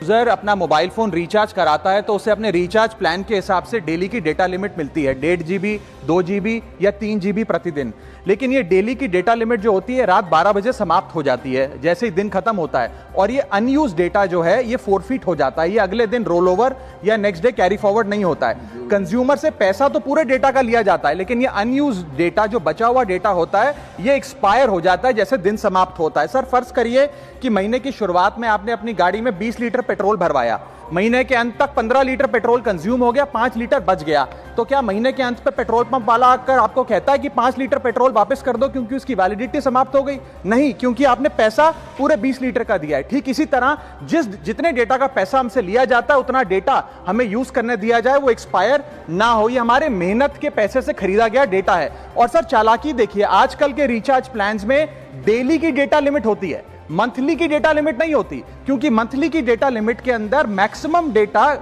User अपना mobile phone recharge कराता है तो उसे अपने रिचार्ज प्लान के हिसाब से डेली की डेटा लिमिट मिलती है 1.5 GB 2 GB या 3 GB प्रतिदिन। लेकिन ये डेली की डेटा लिमिट जो होती है रात 12 बजे समाप्त हो जाती है जैसे ही दिन खत्म होता है, और ये अनयूज डेटा जो है ये फोरफिट हो जाता है, ये अगले दिन रोल ओवर या नेक्स्ट डे कैरी फॉरवर्ड नहीं होता है। कंज्यूमर से पैसा तो पूरे डेटा का लिया जाता है, लेकिन ये अनयूज डेटा जो बचा हुआ डेटा होता है ये एक्सपायर हो जाता है जैसे दिन समाप्त होता है। सर फर्ज करिए कि महीने की शुरुआत में आपने अपनी गाड़ी में 20 लीटर पेट्रोल भरवाया, महीने के अंत तक 15 लीटर पेट्रोल कंज्यूम हो गया, 5 लीटर बच गया, तो क्या महीने के अंत पे पेट्रोल पंप वाला आकर आपको कहता है कि 5 लीटर पेट्रोल वापस कर दो क्योंकि उसकी वैलिडिटी समाप्त हो गई? नहीं, क्योंकि आपने पैसा पूरे 20 लीटर का दिया है। ठीक इसी तरह जितने डेटा का पैसा हमसे लिया जाता है उतना डेटा हमें यूज करने दिया जाए, वो एक्सपायर ना हो। ये हमारे मेहनत के पैसे से खरीदा गया डेटा है। और सर चालाकी देखिए, आजकल के रिचार्ज प्लान्स में डेली की डेटा लिमिट होती है, मंथली की डेटा लिमिट नहीं होती, क्योंकि मंथली की डेटा लिमिट के अंदर मैक्सिमम डेटा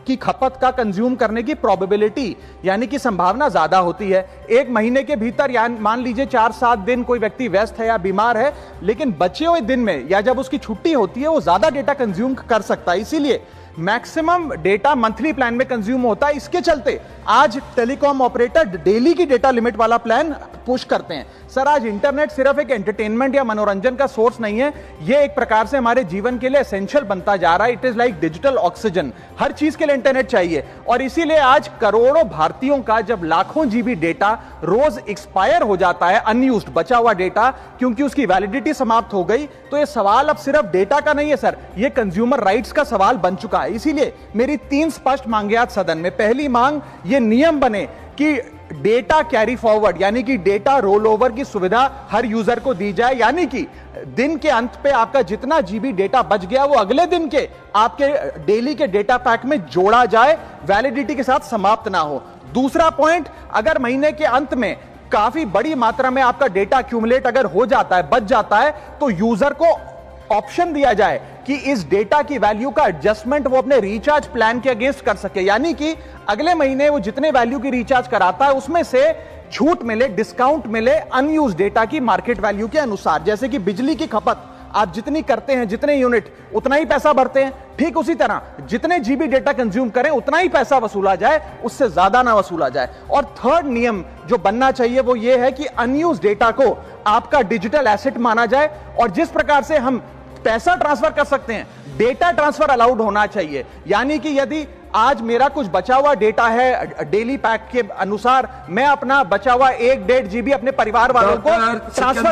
की खपत का कंज्यूम करने की प्रोबेबिलिटी यानी कि संभावना ज्यादा होती है। एक महीने के भीतर या मान लीजिए 4-7 दिन कोई व्यक्ति व्यस्त है या बीमार है, लेकिन बचे हुए दिन में या जब उसकी छुट्टी होती है वो ज्यादा डेटा कंज्यूम कर सकता है, इसीलिए मैक्सिमम डेटा मंथली प्लान में कंज्यूम होता है। इसके चलते आज टेलीकॉम ऑपरेटर डेली की डेटा लिमिट वाला प्लान पुश करते हैं। सर आज इंटरनेट सिर्फ एक एंटरटेनमेंट या मनोरंजन का सोर्स नहीं है, ये एक प्रकार से हमारे जीवन के लिए एसेंशियल बनता जा रहा है। It is like digital oxygen, हर चीज के लिए इंटरनेट चाहिए। और इसीलिए आज करोड़ों भारतीयों का जब लाखों जीबी डेटा रोज एक्सपायर हो जाता है, अनयूज्ड बचा हुआ डेटा, क्योंकि उसकी वैलिडिटी समाप्त हो गई, तो ये सवाल अब सिर्फ डेटा का नहीं है सर, ये कंज्यूमर राइट्स का सवाल बन चुका है। इसीलिए मेरी 3 स्पष्ट मांगे आज सदन में। पहली मांग, ये नियम बने कि डेटा कैरी फॉरवर्ड यानी कि डेटा रोल ओवर की सुविधा हर यूजर को दी जाए, यानी कि दिन के अंत पे आपका जितना जीबी डेटा बच गया वो अगले दिन के आपके डेली के डेटा पैक में जोड़ा जाए, वैलिडिटी के साथ समाप्त ना हो। दूसरा पॉइंट, अगर महीने के अंत में काफी बड़ी मात्रा में आपका डेटा एक्यूमुलेट अगर हो जाता है, बच जाता है, तो यूजर को ऑप्शन दिया जाए कि इस डेटा की वैल्यू का एडजस्टमेंट वो अपने रिचार्ज प्लान के अगेंस्ट कर सके, यानी कि अगले महीने वो जितने वैल्यू की रिचार्ज कराता है उसमें से छूट मिले, डिस्काउंट मिले अनयूज्ड डेटा की मार्केट वैल्यू के अनुसार। जैसे कि बिजली की खपत आप जितनी करते हैं, जितने यूनिट, उतना ही पैसा भरते हैं, ठीक उसी तरह जितने जीबी डेटा कंज्यूम करें उतना ही पैसा वसूला जाए, उससे ज्यादा ना वसूला जाए। और थर्ड नियम जो बनना चाहिए वो ये है कि अनयूज्ड डेटा को आपका डिजिटल एसेट माना जाए, और जिस प्रकार से हम पैसा ट्रांसफर कर सकते हैं, डेटा ट्रांसफर अलाउड होना चाहिए। यानी कि यदि आज मेरा कुछ बचा हुआ डेटा है डेली पैक के अनुसार, मैं अपना बचा हुआ 1-1.5 GB अपने परिवार वालों को ट्रांसफर